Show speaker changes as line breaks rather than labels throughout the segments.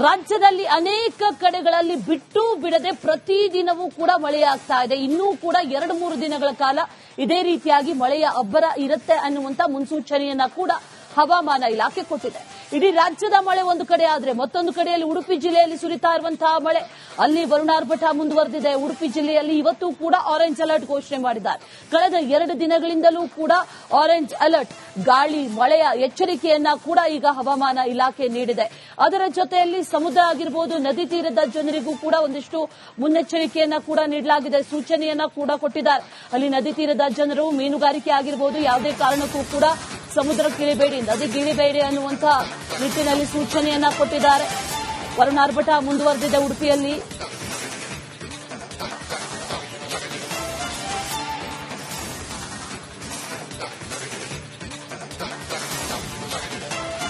ರಾಜ್ಯದಲ್ಲಿ ಅನೇಕ ಕಡೆಗಳಲ್ಲಿ ಬಿಟ್ಟು ಬಿಡದೆ ಪ್ರತಿದಿನವೂ ಕೂಡ ಮಳೆಯಾಗ್ತಾ ಇದೆ. ಇನ್ನೂ ಕೂಡ 2-3 ದಿನಗಳ ಕಾಲ ಇದೇ ರೀತಿಯಾಗಿ ಮಳೆಯ ಅಬ್ಬರ ಇರುತ್ತೆ ಅನ್ನುವಂತ ಮುನ್ಸೂಚನೆಯನ್ನ ಕೂಡ ಹವಾಮಾನ ಇಲಾಖೆ ಕೊಟ್ಟಿದೆ. ಇಡೀ ರಾಜ್ಯದ ಮಳೆ ಒಂದು ಕಡೆ ಆದ್ರೆ ಮತ್ತೊಂದು ಕಡೆಯಲ್ಲಿ ಉಡುಪಿ ಜಿಲ್ಲೆಯಲ್ಲಿ ಸುರಿತಾ ಇರುವಂತಹ ಮಳೆ, ಅಲ್ಲಿ ವರುಣಾರ್ಭಟ ಮುಂದುವರೆದಿದೆ. ಉಡುಪಿ ಜಿಲ್ಲೆಯಲ್ಲಿ ಇವತ್ತು ಕೂಡ ಆರೆಂಜ್ ಅಲರ್ಟ್ ಘೋಷಣೆ ಮಾಡಿದ್ದಾರೆ. ಕಳೆದ 2 ದಿನಗಳಿಂದಲೂ ಕೂಡ ಆರೆಂಜ್ ಅಲರ್ಟ್, ಗಾಳಿ ಮಳೆಯ ಎಚ್ಚರಿಕೆಯನ್ನ ಕೂಡ ಈಗ ಹವಾಮಾನ ಇಲಾಖೆ ನೀಡಿದೆ. ಅದರ ಜೊತೆಯಲ್ಲಿ ಸಮುದ್ರ ಆಗಿರಬಹುದು, ನದಿ ತೀರದ ಜನರಿಗೂ ಕೂಡ ಒಂದಿಷ್ಟು ಮುನ್ನೆಚ್ಚರಿಕೆಯನ್ನ ಕೂಡ ನೀಡಲಾಗಿದೆ, ಸೂಚನೆಯನ್ನ ಕೂಡ ಕೊಟ್ಟಿದ್ದಾರೆ. ಅಲ್ಲಿ ನದಿ ತೀರದ ಜನರು ಮೀನುಗಾರಿಕೆ ಆಗಿರಬಹುದು, ಯಾವುದೇ ಕಾರಣಕ್ಕೂ ಕೂಡ ಸಮುದ್ರಕ್ಕಿಳಿಬೇಡಿ, ನದಿಗಿಳಿಬೇಡಿ ಅನ್ನುವಂತ ನಿಟ್ಟಿನಲ್ಲಿ ಸೂಚನೆಯನ್ನ ಕೊಟ್ಟಿದ್ದಾರೆ. ವರುಣಾರ್ಭಟ ಮುಂದುವರೆದಿದೆ ಉಡುಪಿಯಲ್ಲಿ.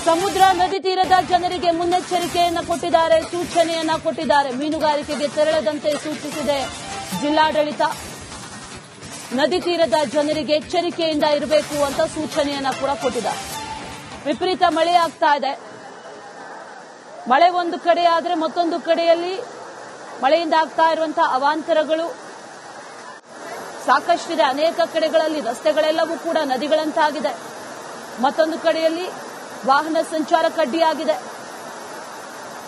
ಸಮುದ್ರ ನದಿ ತೀರದ ಜನರಿಗೆ ಮುನ್ನೆಚ್ಚರಿಕೆಯನ್ನ ಕೊಟ್ಟಿದ್ದಾರೆ, ಸೂಚನೆಯನ್ನ ಕೊಟ್ಟಿದ್ದಾರೆ. ಮೀನುಗಾರಿಕೆಗೆ ತೆರಳದಂತೆ ಸೂಚಿಸಿದೆ ಜಿಲ್ಲಾಡಳಿತ. ನದಿ ತೀರದ ಜನರಿಗೆ ಎಚ್ಚರಿಕೆಯಿಂದ ಇರಬೇಕು ಅಂತ ಸೂಚನೆಯನ್ನ ಕೂಡ ಕೊಟ್ಟಿದ್ದಾರೆ. ವಿಪರೀತ ಮಳೆ ಆಗ್ತಾ ಇದೆ. ಮಳೆ ಒಂದು ಕಡೆ ಆದ್ರೆ ಮತ್ತೊಂದು ಕಡೆಯಲ್ಲಿ ಮಳೆಯಿಂದ ಆಗ್ತಾ ಇರುವಂತಹ ಅವಾಂತರಗಳು ಸಾಕಷ್ಟಿದೆ. ಅನೇಕ ಕಡೆಗಳಲ್ಲಿ ರಸ್ತೆಗಳೆಲ್ಲವೂ ಕೂಡ ನದಿಗಳಂತಾಗಿದೆ. ಮತ್ತೊಂದು ಕಡೆಯಲ್ಲಿ ವಾಹನ ಸಂಚಾರ ಕಡ್ಡಿಯಾಗಿದೆ.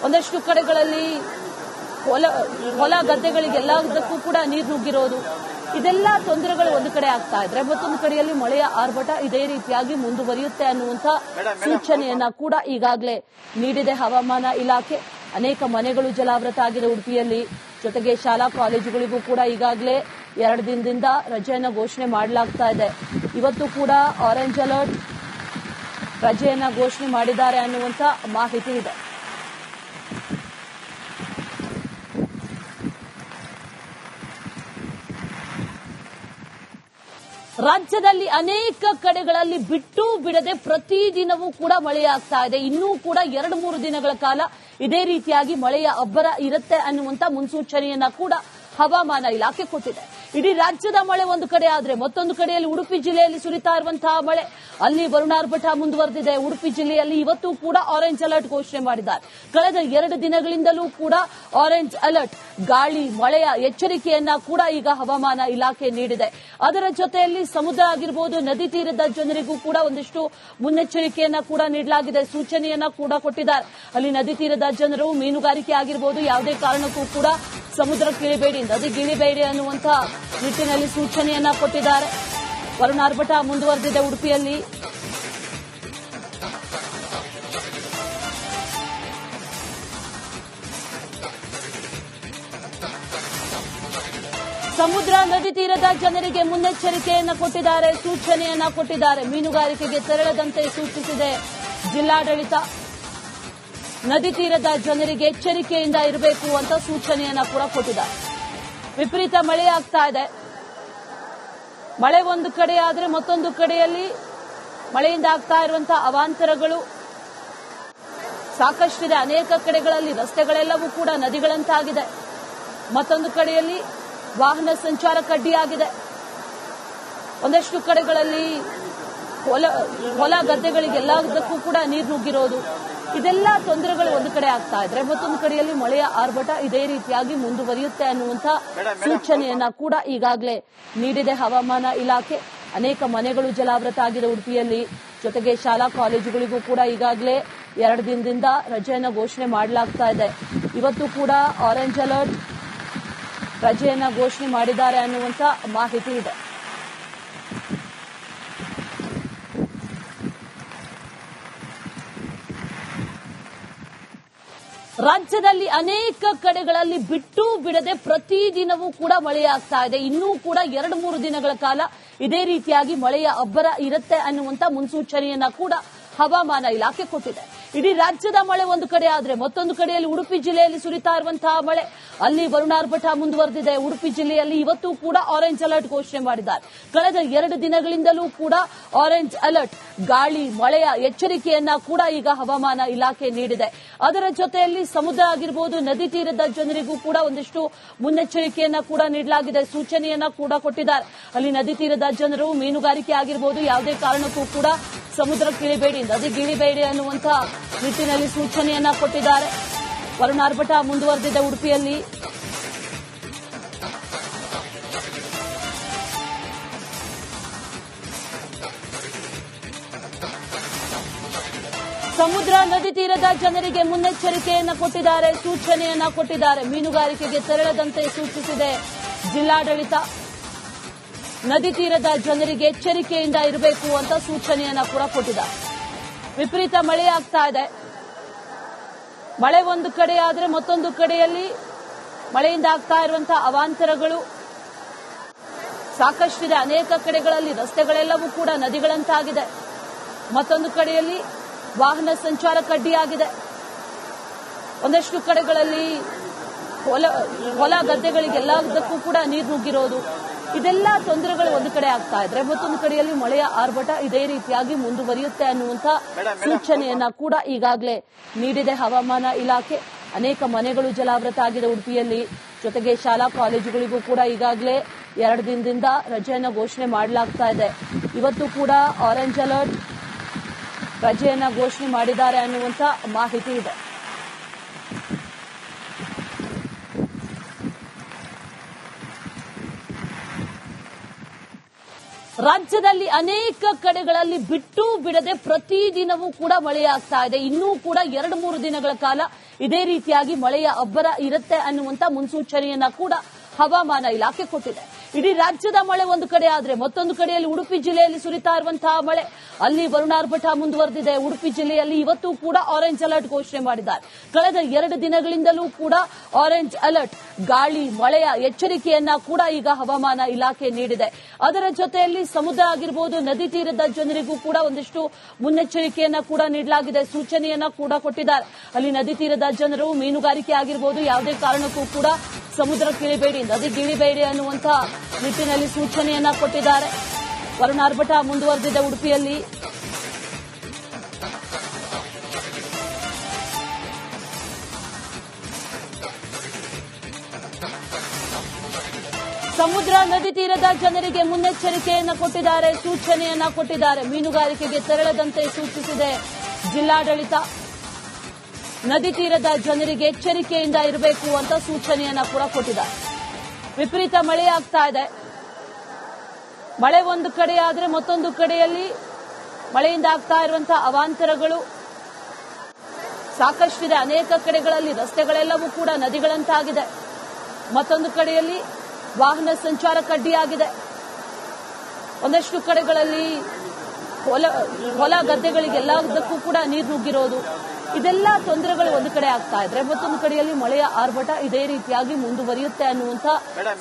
ಒಂದಷ್ಟು ಕಡೆಗಳಲ್ಲಿ ಹೊಲ ಗದ್ದೆಗಳಿಗೆಲ್ಲದಕ್ಕೂ ಕೂಡ ನೀರು ನುಗ್ಗಿರೋದು, ಇದೆಲ್ಲ ತೊಂದರೆಗಳು ಒಂದು ಕಡೆ ಆಗ್ತಾ ಇದ್ರೆ ಮತ್ತೊಂದು ಕಡೆಯಲ್ಲಿ ಮಳೆಯ ಆರ್ಭಟ ಇದೇ ರೀತಿಯಾಗಿ ಮುಂದುವರಿಯುತ್ತೆ ಅನ್ನುವಂತ ಸೂಚನೆಯನ್ನ ಕೂಡ ಈಗಾಗಲೇ ನೀಡಿದೆ ಹವಾಮಾನ ಇಲಾಖೆ. ಅನೇಕ ಮನೆಗಳು ಜಲಾವೃತ ಆಗಿದೆ ಉಡುಪಿಯಲ್ಲಿ. ಜೊತೆಗೆ ಶಾಲಾ ಕಾಲೇಜುಗಳಿಗೂ ಕೂಡ ಈಗಾಗಲೇ 2 ದಿನದಿಂದ ರಜೆಯನ್ನ ಘೋಷಣೆ ಮಾಡಲಾಗ್ತಾ ಇದೆ. ಇವತ್ತು ಕೂಡ ಆರೆಂಜ್ ಅಲರ್ಟ್ ರಜೆಯನ್ನ ಘೋಷಣೆ ಮಾಡಿದ್ದಾರೆ ಅನ್ನುವಂತ ಮಾಹಿತಿ ಇದೆ. ರಾಜ್ಯದಲ್ಲಿ ಅನೇಕ ಕಡೆಗಳಲ್ಲಿ ಬಿಟ್ಟು ಬಿಡದೆ ಪ್ರತಿದಿನವೂ ಕೂಡ ಮಳೆಯಾಗ್ತಾ ಇದೆ. ಇನ್ನೂ ಕೂಡ 2-3 ದಿನಗಳ ಕಾಲ ಇದೇ ರೀತಿಯಾಗಿ ಮಳೆಯ ಅಬ್ಬರ ಇರುತ್ತೆ ಅನ್ನುವಂತ ಮುನ್ಸೂಚನೆಯನ್ನ ಕೂಡ ಹವಾಮಾನ ಇಲಾಖೆ ಕೊಟ್ಟಿದೆ. ಇಡೀ ರಾಜ್ಯದ ಮಳೆ ಒಂದು ಕಡೆ ಆದ್ರೆ ಮತ್ತೊಂದು ಕಡೆಯಲ್ಲಿ ಉಡುಪಿ ಜಿಲ್ಲೆಯಲ್ಲಿ ಸುರಿತಾ ಇರುವಂತಹ ಮಳೆ, ಅಲ್ಲಿ ವರುಣಾರ್ಭಟ ಮುಂದುವರೆದಿದೆ. ಉಡುಪಿ ಜಿಲ್ಲೆಯಲ್ಲಿ ಇವತ್ತು ಕೂಡ ಆರೆಂಜ್ ಅಲರ್ಟ್ ಘೋಷಣೆ ಮಾಡಿದ್ದಾರೆ. ಕಳೆದ 2 ದಿನಗಳಿಂದಲೂ ಕೂಡ ಆರೆಂಜ್ ಅಲರ್ಟ್, ಗಾಳಿ ಮಳೆಯ ಎಚ್ಚರಿಕೆಯನ್ನ ಕೂಡ ಈಗ ಹವಾಮಾನ ಇಲಾಖೆ ನೀಡಿದೆ. ಅದರ ಜೊತೆಯಲ್ಲಿ ಸಮುದ್ರ ಆಗಿರಬಹುದು, ನದಿ ತೀರದ ಜನರಿಗೂ ಕೂಡ ಒಂದಿಷ್ಟು ಮುನ್ನೆಚ್ಚರಿಕೆಯನ್ನ ಕೂಡ ನೀಡಲಾಗಿದೆ, ಸೂಚನೆಯನ್ನ ಕೂಡ ಕೊಟ್ಟಿದ್ದಾರೆ. ಅಲ್ಲಿ ನದಿ ತೀರದ ಜನರು ಮೀನುಗಾರಿಕೆ ಆಗಿರಬಹುದು, ಯಾವುದೇ ಕಾರಣಕ್ಕೂ ಕೂಡ ಸಮುದ್ರಕ್ಕಿಳಿಬೇಡಿ, ನದಿಗಿಳಿಬೇಡಿ ಅನ್ನುವಂತ ನಿಟ್ಟಿನಲ್ಲಿ ಸೂಚನೆಯನ್ನ ಕೊಟ್ಟಿದ್ದಾರೆ. ವರುಣಾರ್ಭಟ ಮುಂದುವರೆದಿದೆ ಉಡುಪಿಯಲ್ಲಿ. ಸಮುದ್ರ ನದಿ ತೀರದ ಜನರಿಗೆ ಮುನ್ನೆಚ್ಚರಿಕೆಯನ್ನ ಕೊಟ್ಟಿದ್ದಾರೆ, ಸೂಚನೆಯನ್ನ ಕೊಟ್ಟಿದ್ದಾರೆ. ಮೀನುಗಾರಿಕೆಗೆ ತೆರಳದಂತೆ ಸೂಚಿಸಿದೆ ಜಿಲ್ಲಾಡಳಿತ. ನದಿ ತೀರದ ಜನರಿಗೆ ಎಚ್ಚರಿಕೆಯಿಂದ ಇರಬೇಕು ಅಂತ ಸೂಚನೆಯನ್ನ ಕೂಡ ಕೊಟ್ಟಿದ್ದಾರೆ. ವಿಪರೀತ ಮಳೆ ಆಗ್ತಾ ಇದೆ. ಮಳೆ ಒಂದು ಕಡೆ ಆದ್ರೆ ಮತ್ತೊಂದು ಕಡೆಯಲ್ಲಿ ಮಳೆಯಿಂದ ಆಗ್ತಾ ಇರುವಂತಹ ಅವಾಂತರಗಳು ಸಾಕಷ್ಟಿದೆ. ಅನೇಕ ಕಡೆಗಳಲ್ಲಿ ರಸ್ತೆಗಳೆಲ್ಲವೂ ಕೂಡ ನದಿಗಳಂತಾಗಿದೆ. ಮತ್ತೊಂದು ಕಡೆಯಲ್ಲಿ ವಾಹನ ಸಂಚಾರ ಕಡ್ಡಿಯಾಗಿದೆ. ಒಂದಷ್ಟು ಕಡೆಗಳಲ್ಲಿ ಹೊಲ ಗದ್ದೆಗಳಿಗೆಲ್ಲದಕ್ಕೂ ಕೂಡ ನೀರು ನುಗ್ಗಿರೋದು, ಇದೆಲ್ಲ ತೊಂದರೆಗಳು ಒಂದು ಕಡೆ ಆಗ್ತಾ ಇದ್ರೆ ಮತ್ತೊಂದು ಕಡೆಯಲ್ಲಿ ಮಳೆಯ ಆರ್ಭಟ ಇದೇ ರೀತಿಯಾಗಿ ಮುಂದುವರಿಯುತ್ತೆ ಅನ್ನುವಂತ ಸೂಚನೆಯನ್ನ ಕೂಡ ಈಗಾಗಲೇ ನೀಡಿದೆ ಹವಾಮಾನ ಇಲಾಖೆ. ಅನೇಕ ಮನೆಗಳು ಜಲಾವೃತ ಆಗಿದೆ ಉಡುಪಿಯಲ್ಲಿ. ಜೊತೆಗೆ ಶಾಲಾ ಕಾಲೇಜುಗಳಿಗೂ ಕೂಡ ಈಗಾಗಲೇ 2 ದಿನದಿಂದ ರಜೆಯನ್ನ ಘೋಷಣೆ ಮಾಡಲಾಗ್ತಾ ಇದೆ. ಇವತ್ತು ಕೂಡ ಆರೆಂಜ್ ಅಲರ್ಟ್ ರಜೆಯನ್ನ ಘೋಷಣೆ ಮಾಡಿದ್ದಾರೆ ಅನ್ನುವಂತ ಮಾಹಿತಿ ಇದೆ. ರಾಜ್ಯದಲ್ಲಿ ಅನೇಕ ಕಡೆಗಳಲ್ಲಿ ಬಿಟ್ಟು ಬಿಡದೆ ಪ್ರತಿದಿನವೂ ಕೂಡ ಮಳೆಯಾಗ್ತಾ ಇದೆ. ಇನ್ನೂ ಕೂಡ 2-3 ದಿನಗಳ ಕಾಲ ಇದೇ ರೀತಿಯಾಗಿ ಮಳೆಯ ಅಬ್ಬರ ಇರುತ್ತೆ ಅನ್ನುವಂತ ಮುನ್ಸೂಚನೆಯನ್ನ ಕೂಡ ಹವಾಮಾನ ಇಲಾಖೆ ಕೊಟ್ಟಿದೆ. ಇಡೀ ರಾಜ್ಯದ ಮಳೆ ಒಂದು ಕಡೆ ಆದ್ರೆ ಮತ್ತೊಂದು ಕಡೆಯಲ್ಲಿ ಉಡುಪಿ ಜಿಲ್ಲೆಯಲ್ಲಿ ಸುರಿತಾ ಇರುವಂತಹ ಮಳೆ, ಅಲ್ಲಿ ವರುಣಾರ್ಭಟ ಮುಂದುವರೆದಿದೆ. ಉಡುಪಿ ಜಿಲ್ಲೆಯಲ್ಲಿ ಇವತ್ತು ಕೂಡ ಆರೆಂಜ್ ಅಲರ್ಟ್ ಘೋಷಣೆ ಮಾಡಿದ್ದಾರೆ. ಕಳೆದ 2 ದಿನಗಳಿಂದಲೂ ಕೂಡ ಆರೆಂಜ್ ಅಲರ್ಟ್, ಗಾಳಿ ಮಳೆಯ ಎಚ್ಚರಿಕೆಯನ್ನ ಕೂಡ ಈಗ ಹವಾಮಾನ ಇಲಾಖೆ ನೀಡಿದೆ. ಅದರ ಜೊತೆಯಲ್ಲಿ ಸಮುದ್ರ ಆಗಿರಬಹುದು, ನದಿ ತೀರದ ಜನರಿಗೂ ಕೂಡ ಒಂದಿಷ್ಟು ಮುನ್ನೆಚ್ಚರಿಕೆಯನ್ನ ಕೂಡ ನೀಡಲಾಗಿದೆ, ಸೂಚನೆಯನ್ನ ಕೂಡ ಕೊಟ್ಟಿದ್ದಾರೆ. ಅಲ್ಲಿ ನದಿ ತೀರದ ಜನರು ಮೀನುಗಾರಿಕೆ ಆಗಿರಬಹುದು, ಯಾವುದೇ ಕಾರಣಕ್ಕೂ ಕೂಡ ಸಮುದ್ರಕ್ಕಿಳಿಬೇಡಿ, ನದಿಗಿಳಿಬೇಡಿ ಅನ್ನುವಂತ ನಿಟ್ಟಿನಲ್ಲಿ ಸೂಚನೆಯನ್ನ ಕೊಟ್ಟಿದ್ದಾರೆ. ವರುಣಾರ್ಭಟ ಮುಂದುವರೆದಿದೆ ಉಡುಪಿಯಲ್ಲಿ. ಸಮುದ್ರ ನದಿ ತೀರದ ಜನರಿಗೆ ಮುನ್ನೆಚ್ಚರಿಕೆಯನ್ನ ಕೊಟ್ಟಿದ್ದಾರೆ, ಸೂಚನೆಯನ್ನ ಕೊಟ್ಟಿದ್ದಾರೆ. ಮೀನುಗಾರಿಕೆಗೆ ತೆರಳದಂತೆ ಸೂಚಿಸಿದೆ ಜಿಲ್ಲಾಡಳಿತ. ನದಿ ತೀರದ ಜನರಿಗೆ ಎಚ್ಚರಿಕೆಯಿಂದ ಇರಬೇಕು ಅಂತ ಸೂಚನೆಯನ್ನ ಕೂಡ ಕೊಟ್ಟಿದ್ದಾರೆ. ವಿಪರೀತ ಮಳೆಯಾಗ್ತಾ ಇದೆ. ಮಳೆ ಒಂದು ಕಡೆ ಆದರೆ ಮತ್ತೊಂದು ಕಡೆಯಲ್ಲಿ ಮಳೆಯಿಂದ ಆಗ್ತಾ ಇರುವಂತಹ ಅವಾಂತರಗಳು ಸಾಕಷ್ಟಿದೆ. ಅನೇಕ ಕಡೆಗಳಲ್ಲಿ ರಸ್ತೆಗಳೆಲ್ಲವೂ ಕೂಡ ನದಿಗಳಂತಾಗಿದೆ. ಮತ್ತೊಂದು ಕಡೆಯಲ್ಲಿ ವಾಹನ ಸಂಚಾರ ಕಡ್ಡಿಯಾಗಿದೆ. ಒಂದಷ್ಟು ಕಡೆಗಳಲ್ಲಿ ಹೊಲ ಗದ್ದೆಗಳಿಗೆಲ್ಲದಕ್ಕೂ ಕೂಡ ನೀರು ನುಗ್ಗಿರೋದು, ಇದೆಲ್ಲ ತೊಂದರೆಗಳು ಒಂದು ಕಡೆ ಆಗ್ತಾ ಇದ್ರೆ ಮತ್ತೊಂದು ಕಡೆಯಲ್ಲಿ ಮಳೆಯ ಆರ್ಭಟ ಇದೇ ರೀತಿಯಾಗಿ ಮುಂದುವರಿಯುತ್ತೆ ಅನ್ನುವಂತ ಸೂಚನೆಯನ್ನ ಕೂಡ ಈಗಾಗಲೇ ನೀಡಿದೆ ಹವಾಮಾನ ಇಲಾಖೆ. ಅನೇಕ ಮನೆಗಳು ಜಲಾವೃತ ಆಗಿದೆ ಉಡುಪಿಯಲ್ಲಿ. ಜೊತೆಗೆ ಶಾಲಾ ಕಾಲೇಜುಗಳಿಗೂ ಕೂಡ ಈಗಾಗಲೇ 2 ದಿನದಿಂದ ರಜೆಯನ್ನು ಘೋಷಣೆ ಮಾಡಲಾಗ್ತಾ ಇದೆ. ಇವತ್ತು ಕೂಡ ಆರೆಂಜ್ ಅಲರ್ಟ್ ರಜೆಯನ್ನ ಘೋಷಣೆ ಮಾಡಿದ್ದಾರೆ ಅನ್ನುವಂತ ಮಾಹಿತಿ ಇದೆ. ರಾಜ್ಯದಲ್ಲಿ ಅನೇಕ ಕಡೆಗಳಲ್ಲಿ ಬಿಟ್ಟು ಬಿಡದೆ ಪ್ರತಿದಿನವೂ ಕೂಡ ಮಳೆಯಾಗ್ತಾ ಇದೆ. ಇನ್ನೂ ಕೂಡ 2-3 ದಿನಗಳ ಕಾಲ ಇದೇ ರೀತಿಯಾಗಿ ಮಳೆಯ ಅಬ್ಬರ ಇರುತ್ತೆ ಅನ್ನುವಂತ ಮುನ್ಸೂಚನೆಯನ್ನ ಕೂಡ ಹವಾಮಾನ ಇಲಾಖೆ ಕೊಟ್ಟಿದೆ. ಇಡೀ ರಾಜ್ಯದ ಮಳೆ ಒಂದು ಕಡೆ ಆದ್ರೆ ಮತ್ತೊಂದು ಕಡೆಯಲ್ಲಿ ಉಡುಪಿ ಜಿಲ್ಲೆಯಲ್ಲಿ ಸುರಿತಾ ಇರುವಂತಹ ಮಳೆ, ಅಲ್ಲಿ ವರುಣಾರ್ಭಟ ಮುಂದುವರೆದಿದೆ. ಉಡುಪಿ ಜಿಲ್ಲೆಯಲ್ಲಿ ಇವತ್ತು ಕೂಡ ಆರೆಂಜ್ ಅಲರ್ಟ್ ಘೋಷಣೆ ಮಾಡಿದ್ದಾರೆ. ಕಳೆದ 2 ದಿನಗಳಿಂದಲೂ ಕೂಡ ಆರೆಂಜ್ ಅಲರ್ಟ್, ಗಾಳಿ ಮಳೆಯ ಎಚ್ಚರಿಕೆಯನ್ನ ಕೂಡ ಈಗ ಹವಾಮಾನ ಇಲಾಖೆ ನೀಡಿದೆ. ಅದರ ಜೊತೆಯಲ್ಲಿ ಸಮುದ್ರ ಆಗಿರಬಹುದು, ನದಿ ತೀರದ ಜನರಿಗೂ ಕೂಡ ಒಂದಿಷ್ಟು ಮುನ್ನೆಚ್ಚರಿಕೆಯನ್ನ ಕೂಡ ನೀಡಲಾಗಿದೆ, ಸೂಚನೆಯನ್ನ ಕೂಡ ಕೊಟ್ಟಿದ್ದಾರೆ. ಅಲ್ಲಿ ನದಿ ತೀರದ ಜನರು ಮೀನುಗಾರಿಕೆ ಆಗಿರಬಹುದು, ಯಾವುದೇ ಕಾರಣಕ್ಕೂ ಕೂಡ ಸಮುದ್ರಕ್ಕಿಳಿಬೇಡಿ, ನದಿಗಿಳಿಬೇಡಿ ಅನ್ನುವಂತ ನಿಟ್ಟಿನಲ್ಲಿ ಸೂಚನೆಯನ್ನ ಕೊಟ್ಟಿದ್ದಾರೆ. ವರುಣಾರ್ಭಟ ಮುಂದುವರೆದಿದೆ ಉಡುಪಿಯಲ್ಲಿ. ಸಮುದ್ರ ನದಿ ತೀರದ ಜನರಿಗೆ ಮುನ್ನೆಚ್ಚರಿಕೆಯನ್ನ ಕೊಟ್ಟಿದ್ದಾರೆ, ಸೂಚನೆಯನ್ನ ಕೊಟ್ಟಿದ್ದಾರೆ. ಮೀನುಗಾರಿಕೆಗೆ ತೆರಳದಂತೆ ಸೂಚಿಸಿದೆ ಜಿಲ್ಲಾಡಳಿತ. ನದಿ ತೀರದ ಜನರಿಗೆ ಎಚ್ಚರಿಕೆಯಿಂದ ಇರಬೇಕು ಅಂತ ಸೂಚನೆಯನ್ನ ಕೂಡ ಕೊಟ್ಟಿದ್ದಾರೆ. ವಿಪರೀತ ಮಳೆಯಾಗ್ತಾ ಇದೆ. ಮಳೆ ಒಂದು ಕಡೆ ಆದರೆ ಮತ್ತೊಂದು ಕಡೆಯಲ್ಲಿ ಮಳೆಯಿಂದ ಆಗ್ತಾ ಇರುವಂತಹ ಅವಾಂತರಗಳು ಸಾಕಷ್ಟಿದೆ. ಅನೇಕ ಕಡೆಗಳಲ್ಲಿ ರಸ್ತೆಗಳೆಲ್ಲವೂ ಕೂಡ ನದಿಗಳಂತಾಗಿದೆ. ಮತ್ತೊಂದು ಕಡೆಯಲ್ಲಿ ವಾಹನ ಸಂಚಾರ ಕಡ್ಡಿಯಾಗಿದೆ. ಒಂದಷ್ಟು ಕಡೆಗಳಲ್ಲಿ ಹೊಲ ಗದ್ದೆಗಳಿಗೆಲ್ಲದಕ್ಕೂ ಕೂಡ ನೀರು ನುಗ್ಗಿರೋದು, ಇದೆಲ್ಲ ತೊಂದರೆಗಳು ಒಂದು ಕಡೆ ಆಗ್ತಾ ಇದ್ರೆ ಮತ್ತೊಂದು ಕಡೆಯಲ್ಲಿ ಮಳೆಯ ಆರ್ಭಟ ಇದೇ ರೀತಿಯಾಗಿ ಮುಂದುವರಿಯುತ್ತೆ ಅನ್ನುವಂತ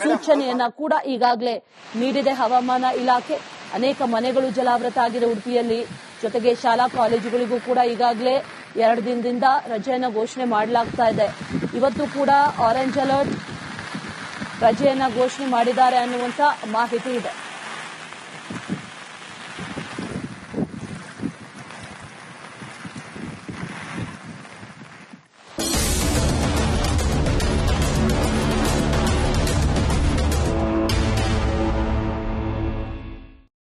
ಸೂಚನೆಯನ್ನ ಕೂಡ ಈಗಾಗಲೇ ನೀಡಿದೆ ಹವಾಮಾನ ಇಲಾಖೆ. ಅನೇಕ ಮನೆಗಳು ಜಲಾವೃತ ಆಗಿದೆ ಉಡುಪಿಯಲ್ಲಿ. ಜೊತೆಗೆ ಶಾಲಾ ಕಾಲೇಜುಗಳಿಗೂ ಕೂಡ ಈಗಾಗಲೇ 2 ದಿನದಿಂದ ರಜೆಯನ್ನ ಘೋಷಣೆ ಮಾಡಲಾಗ್ತಾ ಇದೆ. ಇವತ್ತು ಕೂಡ ಆರೆಂಜ್ ಅಲರ್ಟ್ ರಜೆಯನ್ನ ಘೋಷಣೆ ಮಾಡಿದ್ದಾರೆ ಅನ್ನುವಂತ ಮಾಹಿತಿ ಇದೆ.